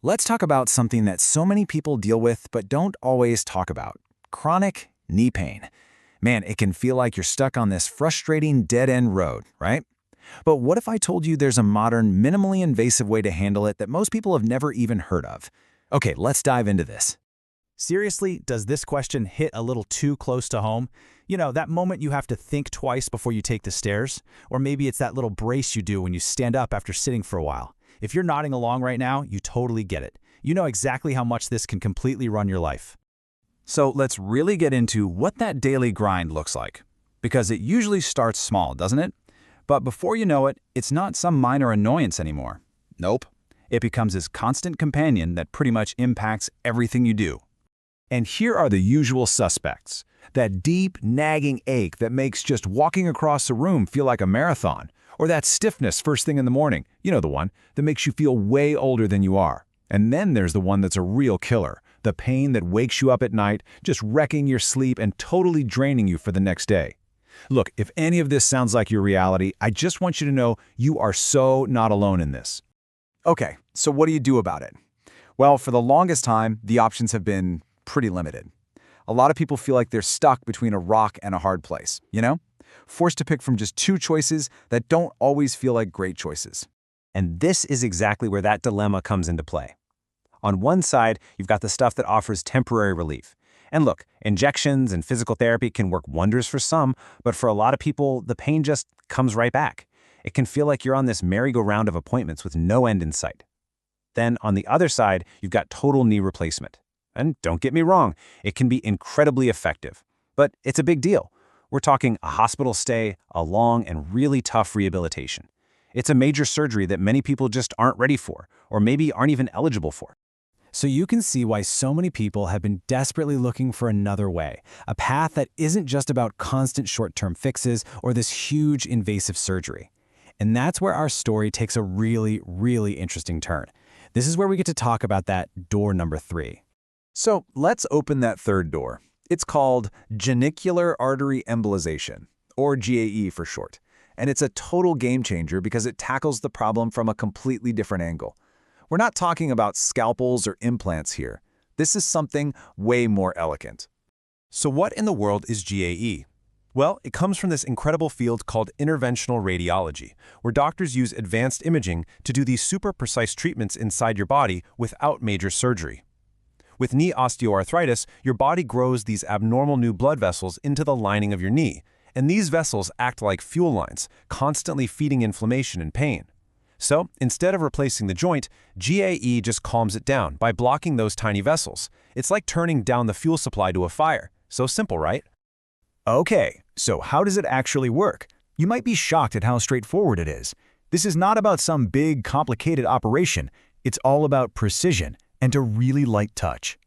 Let's talk about something that so many people deal with but don't always talk about: chronic knee pain. Man, it can feel like you're stuck on this frustrating dead-end road, right? But what if I told you there's a modern, minimally invasive way to handle it that most people have never even heard of? Okay, let's dive into this. Seriously, does this question hit a little too close to home? You know, that moment you have to think twice before you take the stairs? Or maybe it's that little brace you do when you stand up after sitting for a while. If you're nodding along right now, you totally get it. You know exactly how much this can completely run your life. So let's really get into what that daily grind looks like. Because it usually starts small, doesn't it? But before you know it, it's not some minor annoyance anymore. Nope. It becomes this constant companion that pretty much impacts everything you do. And here are the usual suspects. That deep, nagging ache that makes just walking across the room feel like a marathon. Or that stiffness first thing in the morning, you know the one, that makes you feel way older than you are. And then there's the one that's a real killer. The pain that wakes you up at night, just wrecking your sleep and totally draining you for the next day. Look, if any of this sounds like your reality, I just want you to know you are so not alone in this. Okay, so what do you do about it? Well, for the longest time, the options have been pretty limited. A lot of people feel like they're stuck between a rock and a hard place, you know? Forced to pick from just two choices that don't always feel like great choices. And this is exactly where that dilemma comes into play. On one side, you've got the stuff that offers temporary relief. And look, injections and physical therapy can work wonders for some, but for a lot of people, the pain just comes right back. It can feel like you're on this merry-go-round of appointments with no end in sight. Then, on the other side, you've got total knee replacement. And don't get me wrong, it can be incredibly effective. But it's a big deal. We're talking a hospital stay, a long and really tough rehabilitation. It's a major surgery that many people just aren't ready for, or maybe aren't even eligible for. So you can see why so many people have been desperately looking for another way, a path that isn't just about constant short-term fixes or this huge invasive surgery. And that's where our story takes a really, really interesting turn. This is where we get to talk about that door number 3. So let's open that third door. It's called Genicular Artery Embolization, or GAE for short. And it's a total game changer because it tackles the problem from a completely different angle. We're not talking about scalpels or implants here. This is something way more elegant. So what in the world is GAE? Well, it comes from this incredible field called interventional radiology, where doctors use advanced imaging to do these super precise treatments inside your body without major surgery. With knee osteoarthritis, your body grows these abnormal new blood vessels into the lining of your knee, and these vessels act like fuel lines, constantly feeding inflammation and pain. So, instead of replacing the joint, GAE just calms it down by blocking those tiny vessels. It's like turning down the fuel supply to a fire. So simple, right? Okay, so how does it actually work? You might be shocked at how straightforward it is. This is not about some big, complicated operation. It's all about precision and a really light touch.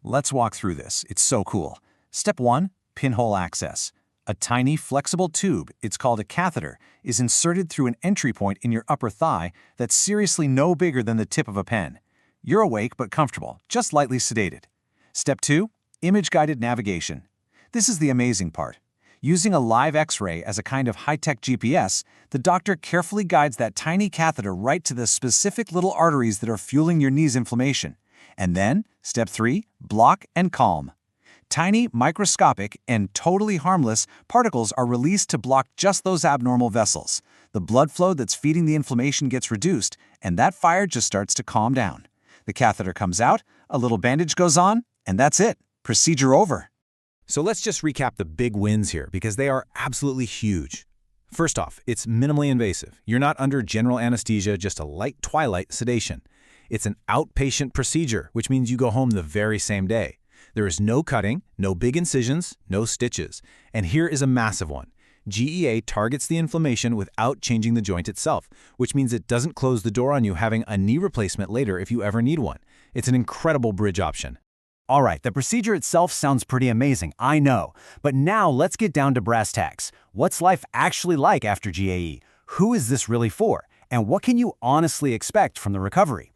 Let's walk through this. It's so cool. Step 1, pinhole access. A tiny, flexible tube, it's called a catheter, is inserted through an entry point in your upper thigh that's seriously no bigger than the tip of a pen. You're awake but comfortable, just lightly sedated. Step 2, image-guided navigation. This is the amazing part. Using a live X-ray as a kind of high-tech GPS, the doctor carefully guides that tiny catheter right to the specific little arteries that are fueling your knee's inflammation. And then, step 3, block and calm. Tiny, microscopic, and totally harmless particles are released to block just those abnormal vessels. The blood flow that's feeding the inflammation gets reduced, and that fire just starts to calm down. The catheter comes out, a little bandage goes on, and that's it. Procedure over. So let's just recap the big wins here, because they are absolutely huge. First off, it's minimally invasive. You're not under general anesthesia, just a light twilight sedation. It's an outpatient procedure, which means you go home the very same day. There is no cutting, no big incisions, no stitches. And here is a massive one. GEA targets the inflammation without changing the joint itself, which means it doesn't close the door on you having a knee replacement later if you ever need one. It's an incredible bridge option. All right, the procedure itself sounds pretty amazing, I know. But now let's get down to brass tacks. What's life actually like after GAE? Who is this really for? And what can you honestly expect from the recovery?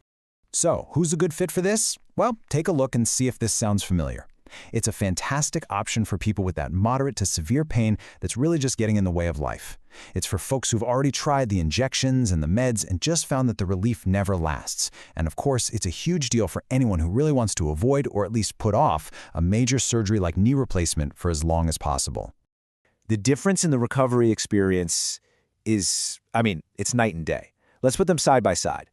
So, who's a good fit for this? Well, take a look and see if this sounds familiar. It's a fantastic option for people with that moderate to severe pain that's really just getting in the way of life. It's for folks who've already tried the injections and the meds and just found that the relief never lasts. And of course, it's a huge deal for anyone who really wants to avoid or at least put off a major surgery like knee replacement for as long as possible. The difference in the recovery experience is, it's night and day. Let's put them side by side.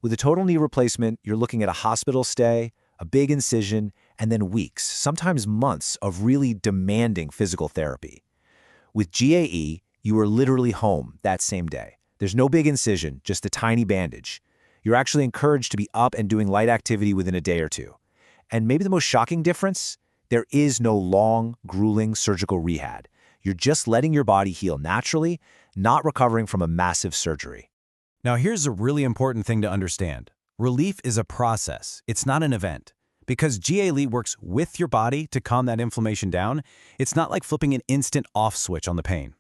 With a total knee replacement, you're looking at a hospital stay, a big incision, and then weeks, sometimes months of really demanding physical therapy. With GAE, you are literally home that same day. There's no big incision, just a tiny bandage. You're actually encouraged to be up and doing light activity within a day or two. And maybe the most shocking difference, there is no long, grueling surgical rehab. You're just letting your body heal naturally, not recovering from a massive surgery. Now here's a really important thing to understand. Relief is a process, it's not an event. Because GAE works with your body to calm that inflammation down, it's not like flipping an instant off switch on the pain.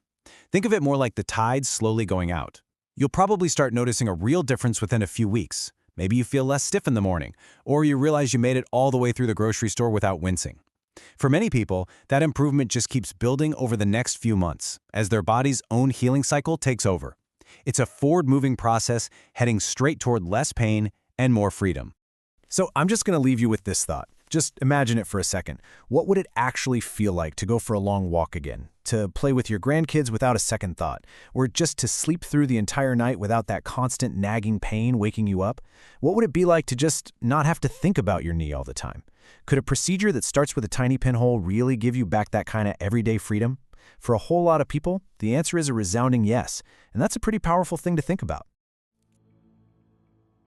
Think of it more like the tide slowly going out. You'll probably start noticing a real difference within a few weeks. Maybe you feel less stiff in the morning, or you realize you made it all the way through the grocery store without wincing. For many people, that improvement just keeps building over the next few months, as their body's own healing cycle takes over. It's a forward-moving process heading straight toward less pain and more freedom. So I'm just going to leave you with this thought. Just imagine it for a second. What would it actually feel like to go for a long walk again? To play with your grandkids without a second thought? Or just to sleep through the entire night without that constant nagging pain waking you up? What would it be like to just not have to think about your knee all the time? Could a procedure that starts with a tiny pinhole really give you back that kind of everyday freedom? For a whole lot of people, the answer is a resounding yes, and that's a pretty powerful thing to think about.